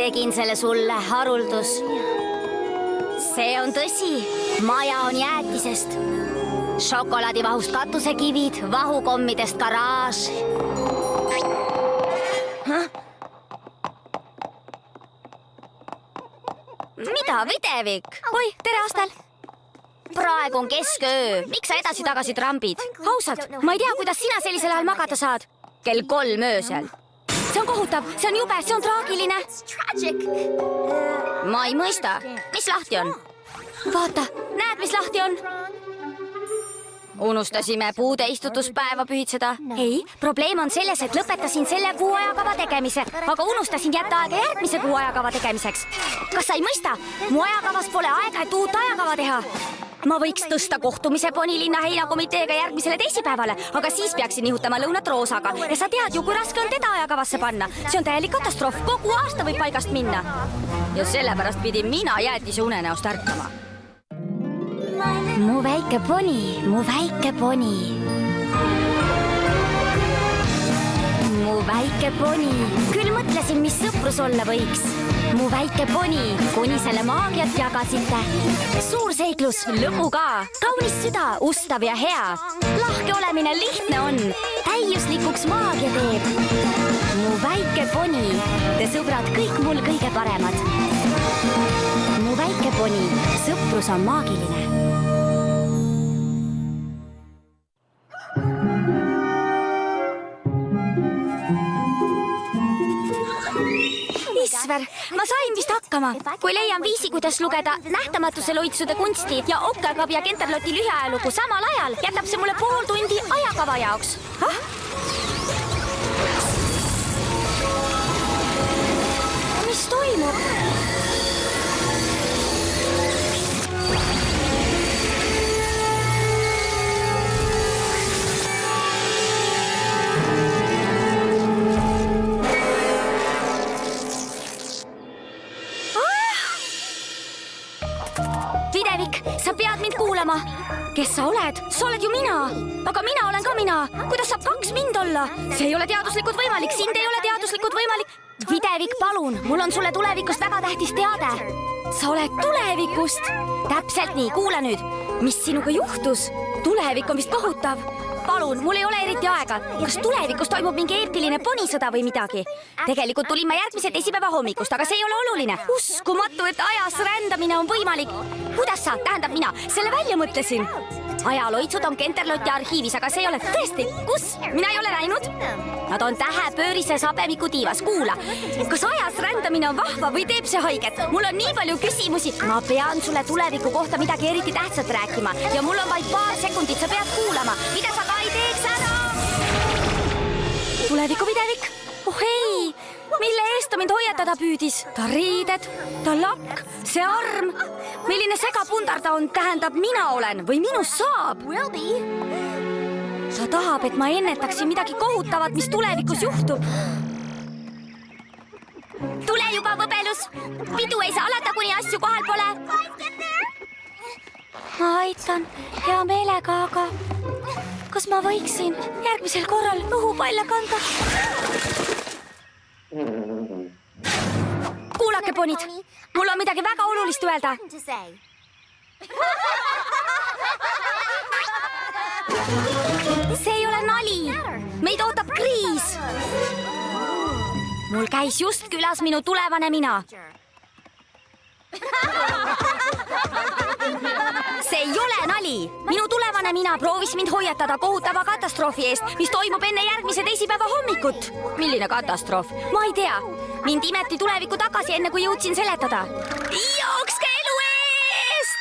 tegin selle sulle, haruldus. See on tõsi. Maja on jäätisest. Šokolaadivahust katusekivid, vahukommidest garaaž. Mida, Videvik? Oi, tere aastal! Praegu on kesköö. Miks sa edasi-tagasi trambid? Ausalt, ma ei tea, kuidas sina sellisel ajal magada saad. Kell 3 öösel. See on kohutav, see on jube, see on traagiline. Ma ei mõista. Mis lahti on? Vaata, näed, mis lahti on? Unustasime puude istutuspäeva pühitseda. Ei, probleem on selles, et lõpetasin selle kuu ajakava tegemise, aga unustasin jätta aega järgmise kuu ajakava tegemiseks. Kas sa ei mõista? Mu ajakavas pole aega, et uut ajakava teha. Ma võiks tõsta kohtumise Ponilinna heinakomiteega järgmisele teisipäevale, aga siis peaksin nihutama lõunat Roosaga. Ja sa tead ju, kui raske on teda ajakavasse panna. See on täielik katastroof, kogu aasta võib paigast minna. Ja sellepärast pidin mina jäätise unenäost ärkama. Mu väike poni, mu väike poni. Mu väike poni. Küll mõtlesin, mis sõprus olla võiks. Mu väike poni, kuni selle maagiat jagasite. Suur seiklus, lõbu ka. Kaunis süda, ustav ja hea. Lahke olemine lihtne on. Täiuslikuks maagia teeb. Mu väike poni. Te sõbrad kõik mul kõige paremad. Mu väike poni. Sõprus on maagiline. Isver, ma sain vist hakkama. Kui leian viisi, kuidas lugeda Nähtamatuse loitsude kunsti ja Okkakabi ja Kenterloti lühiajalugu samal ajal, jätab see mulle pool tundi ajakava jaoks. Mis toimub? Videvik, sa pead mind kuulama. Kes sa oled? Sa oled ju mina. Aga mina olen ka mina. Kuidas saab 2 mind olla? See ei ole teaduslikult võimalik. Sind ei ole teaduslikult võimalik. Videvik, palun. Mul on sulle tulevikust väga tähtis teade. Sa oled tulevikust? Täpselt nii. Kuula nüüd. Mis sinuga juhtus? Tulevik on vist kohutav. Palun, mul ei ole eriti aega. Kas tulevikus toimub mingi eepiline ponisõda või midagi? Tegelikult tulin ma järgmise teisipäeva hommikust, aga see ei ole oluline. Uskumatu, et ajas rändamine on võimalik. Kuidas sa? Tähendab mina. Selle välja mõtlesin. Ajaloitsud on Kenterloti arhiivis, aga see ei ole tõesti. Kus? Mina ei ole näinud. Nad on tähepöörises habemiku tiivas. Kuula, kas ajas rändamine on vahva või teeb see haiget? Mul on nii palju küsimusi. Ma pean sulle tuleviku kohta midagi eriti tähtsat rääkima. Ja mul on vaid paar sekundit, sa pead kuulama. Mida sa ka ei teeks ära? Tuleviku Videvik? Oh ei, mille eest ta mind hoiatada püüdis? Ta riided, ta lakk, see arm. Milline segapundar ta on, tähendab mina olen või minust saab? Ta tahab, et ma ennetaksin midagi kohutavat, mis tulevikus juhtub. Tule juba, võbelus. Pidu ei saa alata, kuni asju kohal pole. Ma aitan hea meelega, aga kas ma võiksin järgmisel korral õhupalle kanda? Kuulake, ponid. Mul on midagi väga olulist öelda. See ei ole nali. Meid ootab kriis. Mul käis just külas minu tulevane mina. See ei ole nali. Minu tulevane mina proovis mind hoiatada kohutava katastroofi eest, mis toimub enne järgmise teisipäeva hommikut. Milline katastroof? Ma ei tea. Mind imeti tulevikku tagasi, enne kui jõudsin seletada. Jookske elu eest!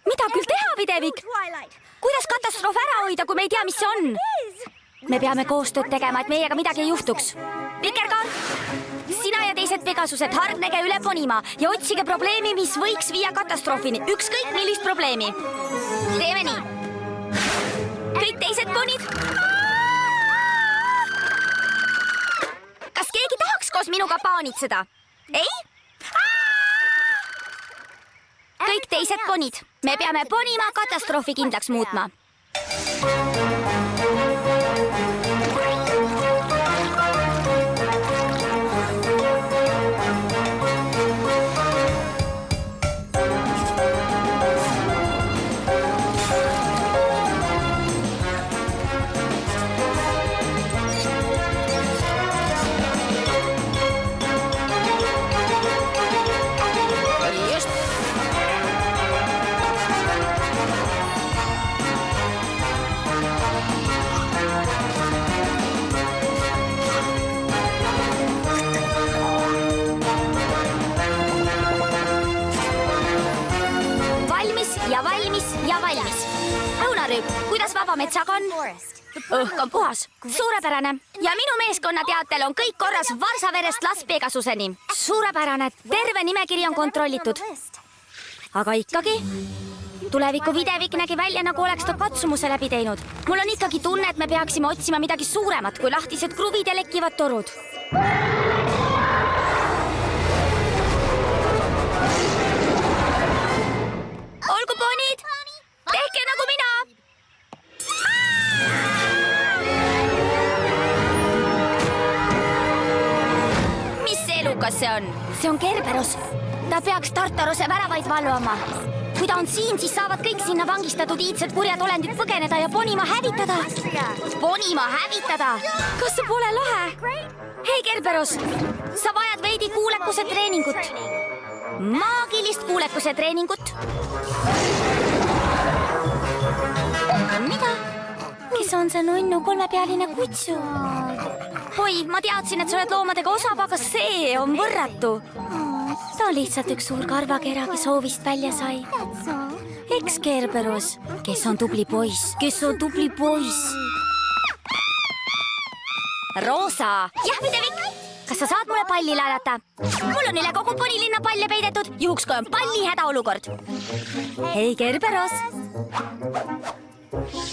Mida küll teha, Videvik? Kuidas katastroof ära hoida, kui me ei tea, mis see on? Me peame koostööd tegema, et meiega midagi ei juhtuks. Vikerkaar, sina ja teised Pegasused hargnege üle Ponimaa ja otsige probleemi, mis võiks viia katastroofini. Ükskõik millist probleemi. Teeme nii. Kõik teised ponid. Kas keegi tahaks koos minuga paanitseda? Ei? Kõik teised ponid. Me peame Ponimaa katastroofi kindlaks muutma. Rüüp, kuidas Vaba Metsaga on? Õhk on puhas, suurepärane. Ja minu meeskonna teatel on kõik korras Varsaverest Las Pegasuseni. Suurepärane, terve nimekiri on kontrollitud. Aga ikkagi, tuleviku videvik nägi välja, nagu oleks ta katsumuse läbi teinud. Mul on ikkagi tunne, et me peaksime otsima midagi suuremat kui lahtised kruvid ja lekkivad torud. Olgu, ponid, tehke nagu mina. Mis elukas see on? See on Kerberos. Ta peaks Tartarose väravaid valvama. Kui ta on siin, siis saavad kõik sinna vangistatud iidsed kurjad olendid põgeneda ja Ponimaa hävitada. Ponimaa hävitada? Kas see pole lahe? Hei, Kerberos, sa vajad veidi kuulekuse treeningut. Maagilist kuulekuse treeningut. Mida? Kes on see nunnu kolmepealine kutsu? Oi, ma teadsin, et sa oled loomadega osab, aga see on võrratu. Ta on lihtsalt üks suur karvakera, kes hoovist välja sai. Eks Kerberos, kes on tubli poiss. Roosa! Jah, videvik! Kas sa saad mulle palli laadata? Mul on üle kogu Ponilinna palle peidetud, juhuks kui on palli hädaolukord. Hei, Kerberos!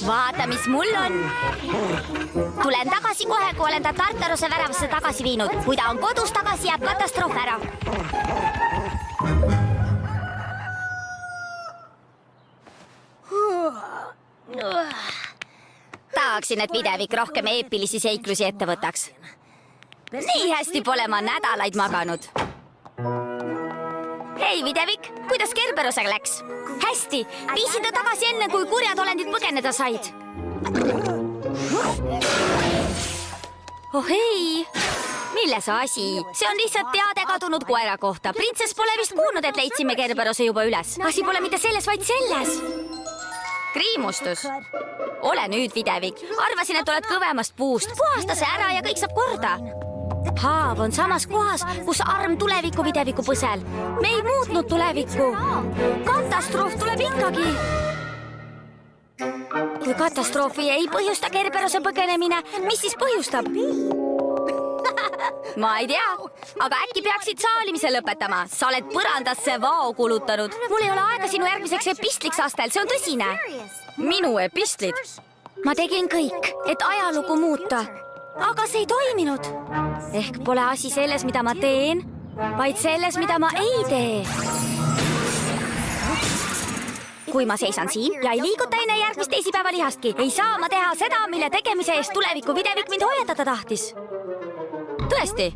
Vaata, mis mul on! Tulen tagasi kohe, kui olen ta Tartarose väravasse tagasi viinud. Kui ta on kodus tagasi, jääb katastroof ära. Tahaksin, et videvik rohkem eepilisi seiklusi ette võtaks. Nii hästi pole ma nädalaid maganud. Hei, videvik, kuidas Kerberosega läks? Hästi, viisin ta tagasi enne, kui kurjad olendid põgeneda said. Oh hei, milles asi? See on lihtsalt teade kadunud koera kohta. Printsess pole vist kuulnud, et leidsime Kerberose juba üles. Asi pole mitte selles, vaid selles. Kriimustus. Ole nüüd, videvik. Arvasin, et oled kõvemast puust. Puhasta see ära ja kõik saab korda. Haav on samas kohas, kus arm tuleviku videviku põsel. Me ei muutnud tulevikku. Katastroof tuleb ikkagi. Kui katastroofi ei põhjusta Kerberose põgenemine, mis siis põhjustab? Ma ei tea, aga äkki peaksid saalimise lõpetama. Sa oled põrandasse vao kulutanud. Mul ei ole aega sinu järgmiseks epistliks astel, see on tõsine. Minu epistlid? Ma tegin kõik, et ajalugu muuta. Aga see ei toiminud. Ehk pole asi selles, mida ma teen, vaid selles, mida ma ei tee. Kui ma seisan siin ja ei liiguta enne järgmist teisipäeva lihastki, ei saa ma teha seda, mille tegemise eest tuleviku videvik mind hoiatada tahtis. Tõesti?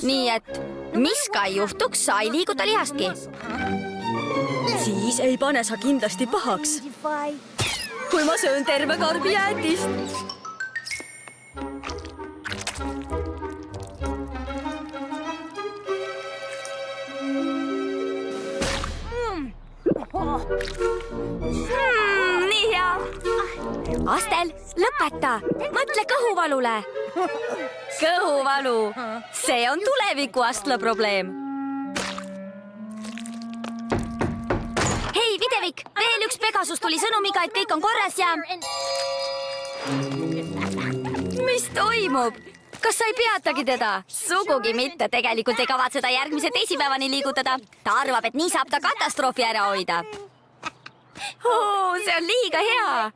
Nii et mis ka ei juhtuks, sa ei liiguta lihastki. Siis ei pane sa kindlasti pahaks. Kui ma söön terve karbi jäätist. Nii hea. Astel, lõpeta. Mõtle kõhuvalule. Kõhuvalu. See on tuleviku Astla probleem. Hei, videvik, veel üks Pegasus tuli sõnumiga, et kõik on korras ja... Mis toimub? Kas sa ei peatagi teda? Sugugi mitte, tegelikult ei kavatse ta järgmise teisipäevani liigutada. Ta arvab, et nii saab ta katastroofi ära hoida. See on liiga hea.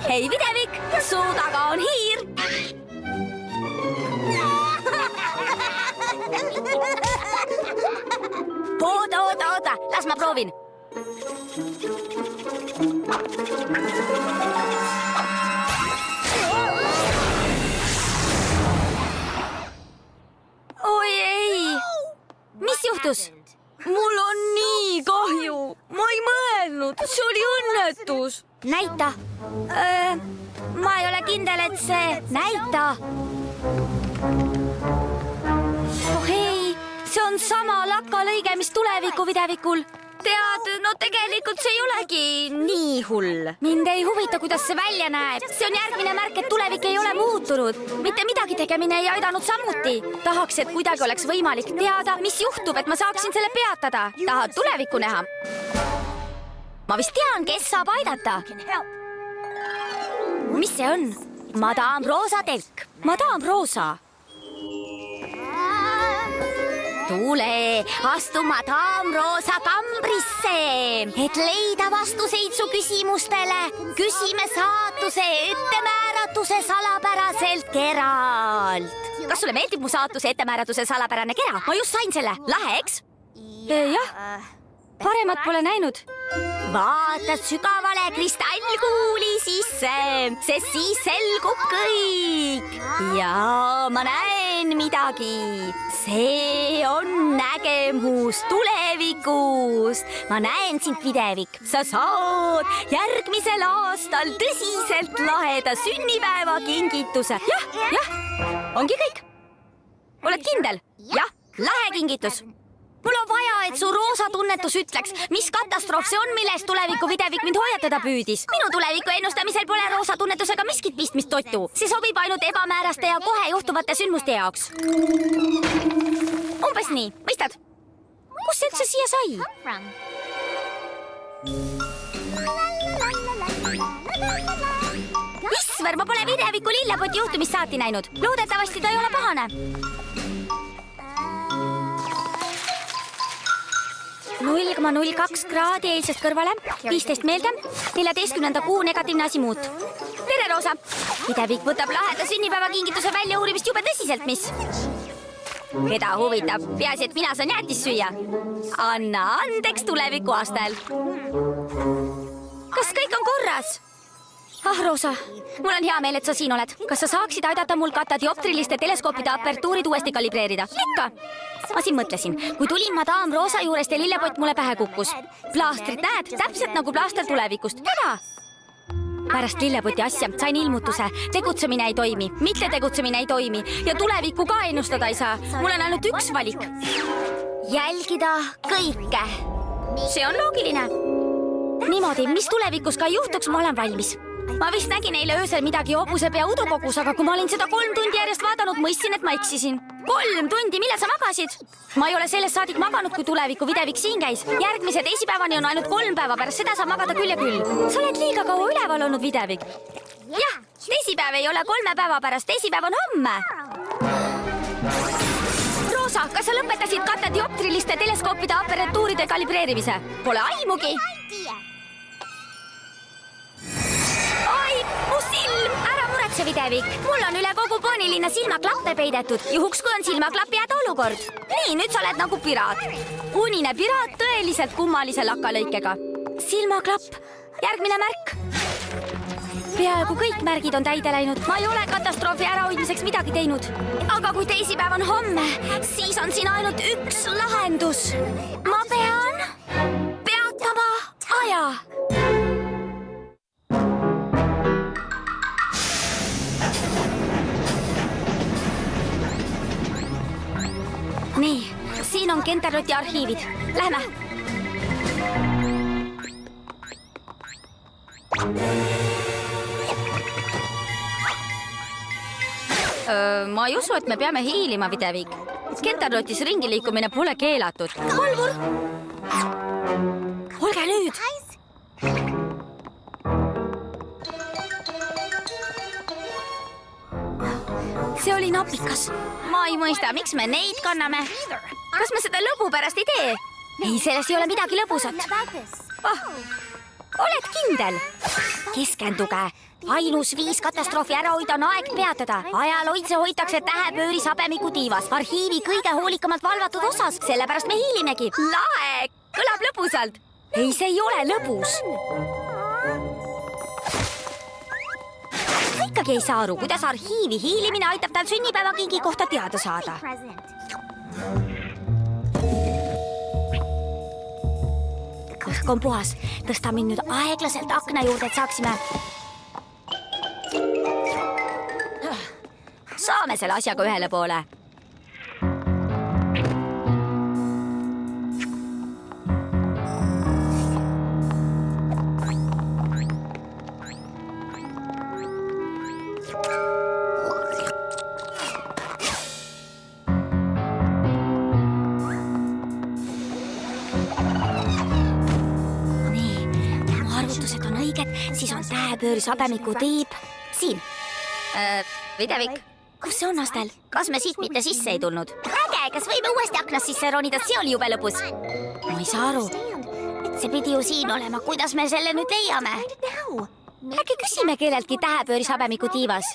Hei, videvik, su taga on hiir. Oota, las ma proovin. Oi ei! Mis juhtus? Mul on nii kahju. Ma ei mõelnud. See oli õnnetus. Näita. Ma ei ole kindel, et see... Näita. Oh hei, see on sama lakalõige, mis tuleviku videvikul. Tead, no tegelikult see ei olegi nii hull. Mind ei huvita, kuidas see välja näeb. See on järgmine märk, et tulevik ei ole muutunud. Mitte midagi tegemine ei aidanud samuti. Tahaks, et kuidagi oleks võimalik teada, mis juhtub, et ma saaksin selle peatada. Tahad tulevikku näha? ma vist tean, kes saab aidata. Mis see on? Madame Roosa telk. Madame Roosa. Tule, astu Madame Roosa kambrisse, et leida vastuseid su küsimustele. Küsime saatuse ettemääratuse salapäraselt keralt. Kas sulle meeldib mu saatuse ettemääratuse salapärane kera? Ma just sain selle. Lähe, eks? Jah, paremat pole näinud. Vaatad sügavale kristallkuuli sisse, sest siis selgub kõik. Ja ma näen midagi. See on nägemus tulevikust. Ma näen sind, Videvik. Sa saad järgmisel aastal tõsiselt laheda sünnipäeva kingituse. Jah, ongi kõik. Oled kindel? Jah, lahe kingitus. Mul on vaja, et su roosa tunnetus ütleks, mis katastroof see on, millest tuleviku Videvik mind hoiatada püüdis. Minu tuleviku ennustamisel pole roosa tunnetusega miskit pistmist totu. See sobib ainult ebamääraste ja kohe juhtuvate sündmuste jaoks. Umbes nii, mõistad? Kus see üldse siia sai? Isver, ma pole Videviku lillepoti juhtumist saati näinud. Loodetavasti ta ei ole pahane. 0,02 kraadi eilsest kõrvale, 15 meelde, 14. kuu negatiivne asimuut. Tere, Roosa! Videvik võtab laheda sünnipäevakingituse välja uurimist jube tõsiselt, mis? Keda huvitab? Peaasi, et mina saan jäätis süüa. Anna andeks tuleviku aastal. Kas kõik on korras? Roosa, mul on hea meel, et sa siin oled. Kas sa saaksid aidata mul katadioptriliste teleskoopide apertuurid uuesti kalibreerida? Ikka! Ma siin mõtlesin, kui tulin Madame Roosa juurest ja lillepott mulle pähe kukkus. Plaastrit näed, täpselt nagu plaaster tulevikust. Keda? Pärast lillepoti asja sain ilmutuse. Tegutsemine ei toimi, mitte tegutsemine ei toimi ja tulevikku ka ennustada ei saa. Mul on ainult üks valik. Jälgida kõike. See on loogiline. Niimoodi, mis tulevikus ka juhtuks, ma olen valmis. Ma vist nägin eile öösel midagi hobusepea udukogus, aga kui ma olin seda 3 tundi järjest vaadanud, mõistsin, et ma eksisin. 3 tundi, millal sa magasid? Ma ei ole sellest saadik maganud, kui tuleviku Videvik siin käis. Järgmise teisipäevani on ainult 3 päeva pärast, seda saab magada küll ja küll. Sa oled liiga kaua üleval olnud, Videvik. Jah, teisipäev ei ole 3 päeva pärast, teisipäev on homme. Roosa, kas sa lõpetasid katadioptriliste teleskoopide aperatuuride kalibreerimise? Pole aimugi. Oi, mu silm! Ära muretse, Videvik. Mul on üle kogu poonilinna silmaklappe peidetud. Juhuks, kui on silmaklapi jääda olukord. Nii, nüüd sa oled nagu piraat. Unine piraat tõeliselt kummalise lakalõikega. Silmaklapp. Järgmine märk. Peaaegu kõik märgid on täide läinud. Ma ei ole katastroofi ärahoidmiseks midagi teinud. Aga kui teisipäev on homme, siis on siin ainult üks lahendus. Ma pean peatama aja. Nii, siin on Kenteroti arhiivid. Lähme! Ma ei usu, et me peame hiilima, Videvik. Kenterotis ringi liikumine pole keelatud. Kalvur! Olge nüüd! See oli napikas. Ma ei mõista, miks me neid kanname. Kas me seda lõbu pärast ei tee? Ei, sellest ei ole midagi lõbusat. Oled kindel? Keskenduge. Ainus viis katastroofi ära hoida on aeg peatada. Ajaloidse hoitakse tähepööris habemiku tiivas. Arhiivi kõige hoolikamalt valvatud osas. Sellepärast me hiilimegi. Lae! Kõlab lõbusalt. Ei, see ei ole lõbus. Ikkagi ei saa aru, kuidas arhiivi hiilimine aitab tal sünnipäevakingi kohta teada saada. Õhk on puhas. Tõsta mind nüüd aeglaselt akna juurde, et saaksime... Saame selle asjaga ühele poole. tähepööris habemiku tiib. Siin. Videvik, Kus see on, Astel? kas me siit mitte sisse ei tulnud? Äge, kas võime uuesti aknast sisse ronida? See oli jube lõbus. Ma ei saa aru. See pidi ju siin olema. Kuidas me selle nüüd leiame? Äkki küsime kelleltki tähepööris habemiku tiivas.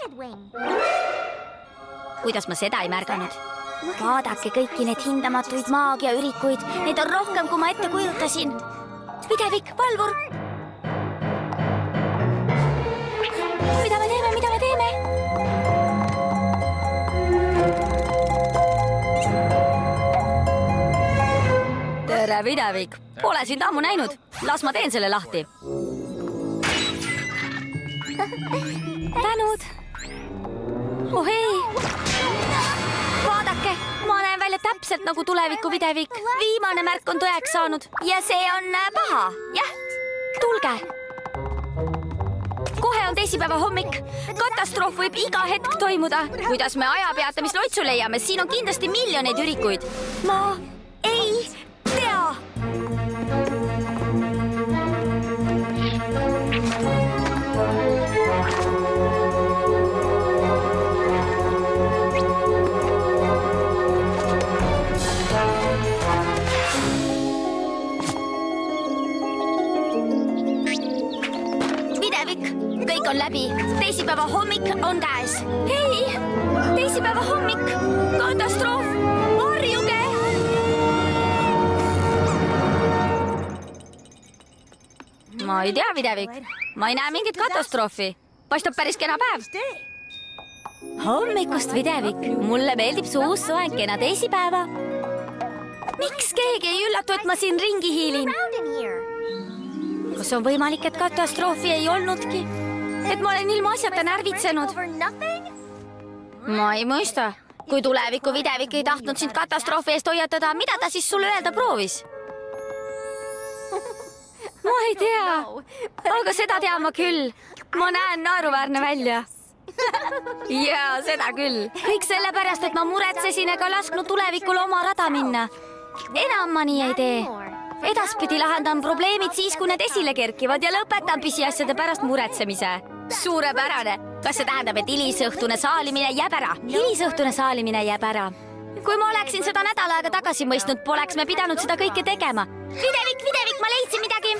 Kuidas ma seda ei märganud? Vaadake kõiki need hindamatuid maagiaürikuid. Neid on rohkem, kui ma ette kujutasin. Videvik, valvur! Mida me teeme, mida me teeme? Tere, Videvik! Pole sind ammu näinud. Las ma teen selle lahti. Tänud! Oh ei! Vaadake, ma näen välja täpselt nagu tuleviku Videvik. Viimane märk on tõeks saanud. Ja see on paha, jah? Tulge! Kohe on teisipäeva hommik. Katastroof võib iga hetk toimuda. Kuidas me ajapeatamisloitsu leiame? Siin on kindlasti miljoneid ürikuid. Ma ei tea! Videvik, kõik on läbi. Teisipäeva hommik on käes. Hei! Teisipäeva hommik! Katastroof! Varjuge! Ma ei tea, Videvik. Ma ei näe mingit katastroofi. Paistab päris kena päev. Hommikust, Videvik! Mulle meeldib su uus soeng kena teisipäeva. Miks keegi ei üllatu, et ma siin ringi hiilin? Kas on võimalik, et katastroofi ei olnudki? Et ma olen ilma asjata närvitsenud? Ma ei mõista. Kui tuleviku Videvik ei tahtnud sind katastroofi eest hoiatada, mida ta siis sulle öelda proovis? Ma ei tea, aga seda tean ma küll. Ma näen naeruväärne välja. Jaa, seda küll. Kõik sellepärast, et ma muretsesin ega lasknud tulevikul oma rada minna. Enam ma nii ei tee. Edaspidi lahendan probleemid siis, kui need esile kerkivad ja lõpetan pisiasjade pärast muretsemise. Suurepärane. Kas see tähendab, et hilisõhtune saalimine jääb ära? Hilisõhtune saalimine jääb ära. Kui ma oleksin seda nädal aega tagasi mõistnud, poleks me pidanud seda kõike tegema. Videvik, ma leidsin midagi.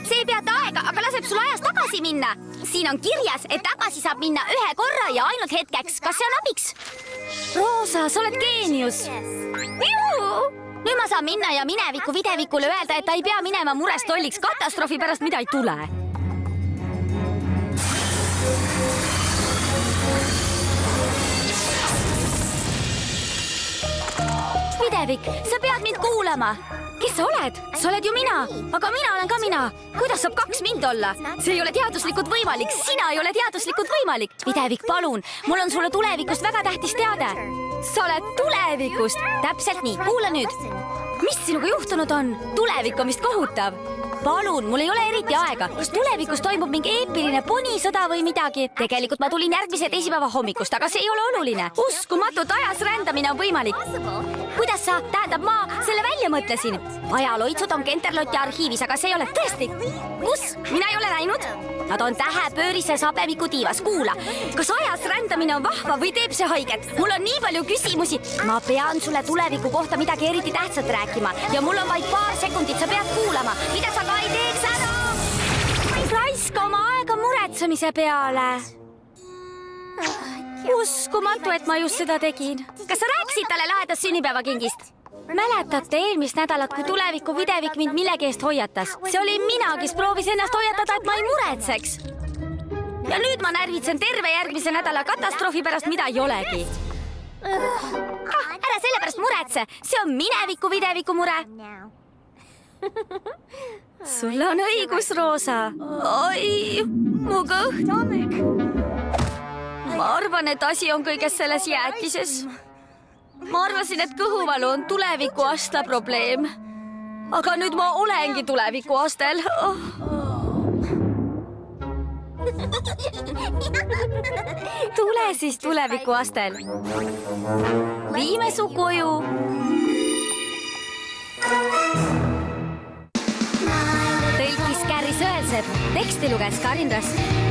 See ei peata aega, aga laseb sul ajas tagasi minna. Siin on kirjas, et tagasi saab minna ühe korra ja ainult hetkeks. Kas see on abiks? Roosa, sa oled geenius. Nüüd ma saan minna ja mineviku Videvikule öelda, et ta ei pea minema murest tolliks katastroofi pärast, mida ei tule. Videvik, sa pead mind kuulama. Kes sa oled? Sa oled ju mina, aga mina olen ka mina. Kuidas saab kaks mind olla? See ei ole teaduslikult võimalik. Sina ei ole teaduslikult võimalik. Videvik, palun, mul on sulle tulevikust väga tähtis teade. Sa oled tulevikust. Täpselt nii, kuula nüüd. Mis sinuga juhtunud on? Tulevik on vist kohutav. Palun, mul ei ole eriti aega. Kas tulevikus toimub mingi eepiline ponisõda või midagi? Tegelikult ma tulin järgmise teisipäeva hommikust, aga see ei ole oluline. Uskumatut, ajas rändamine on võimalik. Kuidas sa, tähendab ma, selle välja mõtlesin? Ajaloitsud on Kenterlotti arhiivis, aga see ei ole tõesti. Kus? Mina ei ole näinud. Nad on tähepöörises habemiku tiivas. Kuula, kas ajas rändamine on vahva või teeb see haiget? Mul on nii palju küsimusi. Ma pean sulle tuleviku kohta midagi eriti tähtsat rääkima ja mul on vaid paar sekundit, sa pead kuulama. Mida sa ka ei teeks ära? Raiska oma aega muretsemise peale. Uskumatu, et ma just seda tegin. Kas sa rääkisid talle lahedast sünnipäevakingist? Mäletate eelmist nädalat, kui tuleviku Videvik mind millegi eest hoiatas? See oli mina, kes proovis ennast hoiatada, et ma ei muretseks. Ja nüüd ma närvitsen terve järgmise nädala katastroofi pärast, mida ei olegi. Ära selle pärast muretse. See on mineviku Videviku mure. Sul on õigus, Roosa. Oi, mu kõht. Ma arvan, et asi on kõiges selles jäätises. Ma arvasin, et kõhuvalu on tuleviku asta probleem. Aga nüüd ma olengi tuleviku astel. Tule siis tuleviku astel. Viime su koju. Tõlkis Kärri Sõel kavatseb? Teksti luges Karin Rask.